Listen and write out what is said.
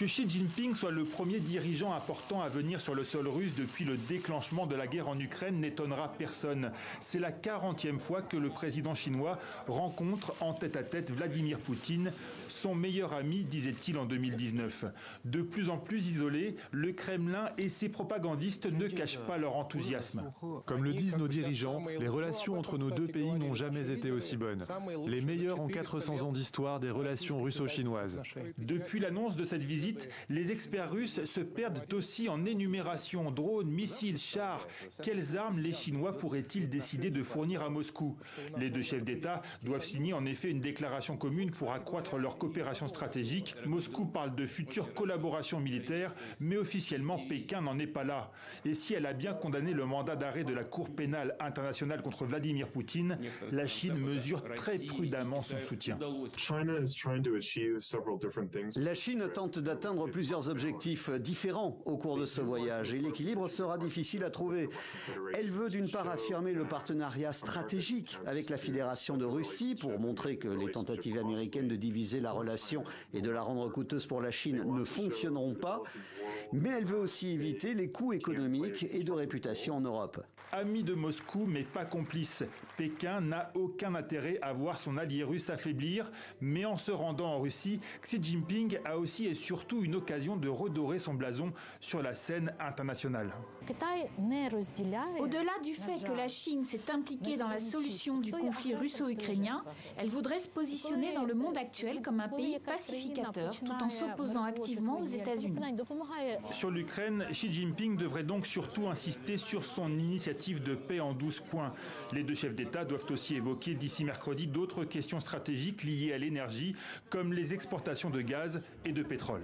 Que Xi Jinping soit le premier dirigeant important à venir sur le sol russe depuis le déclenchement de la guerre en Ukraine n'étonnera personne. C'est la 40e fois que le président chinois rencontre en tête-à-tête Vladimir Poutine, son meilleur ami, disait-il en 2019. De plus en plus isolé, le Kremlin et ses propagandistes ne cachent pas leur enthousiasme. Comme le disent nos dirigeants, les relations entre nos deux pays n'ont jamais été aussi bonnes. Les meilleures en 400 ans d'histoire des relations russo-chinoises. Depuis l'annonce de cette visite, les experts russes se perdent aussi en énumération. Drones, missiles, chars. Quelles armes les Chinois pourraient-ils décider de fournir à Moscou? Les deux chefs d'État doivent signer en effet une déclaration commune pour accroître leur coopération stratégique. Moscou parle de futures collaborations militaires, mais officiellement Pékin n'en est pas là. Et si elle a bien condamné le mandat d'arrêt de la Cour pénale internationale contre Vladimir Poutine, la Chine mesure très prudemment son soutien. La Chine tente d'atteindre plusieurs objectifs différents au cours de ce voyage et l'équilibre sera difficile à trouver. Elle veut d'une part affirmer le partenariat stratégique avec la Fédération de Russie pour montrer que les tentatives américaines de diviser la relation et de la rendre coûteuse pour la Chine ne fonctionneront pas, mais elle veut aussi éviter les coûts économiques et de réputation en Europe. Ami de Moscou, mais pas complice. Pékin n'a aucun intérêt à voir son allié russe affaiblir, mais en se rendant en Russie, Xi Jinping a aussi et surtout une occasion de redorer son blason sur la scène internationale. Au-delà du fait que la Chine s'est impliquée dans la solution du conflit russo-ukrainien, elle voudrait se positionner dans le monde actuel comme un pays pacificateur tout en s'opposant activement aux États-Unis. Sur l'Ukraine, Xi Jinping devrait donc surtout insister sur son initiative de paix en 12 points. Les deux chefs d'État doivent aussi évoquer d'ici mercredi d'autres questions stratégiques liées à l'énergie, comme les exportations de gaz et de pétrole.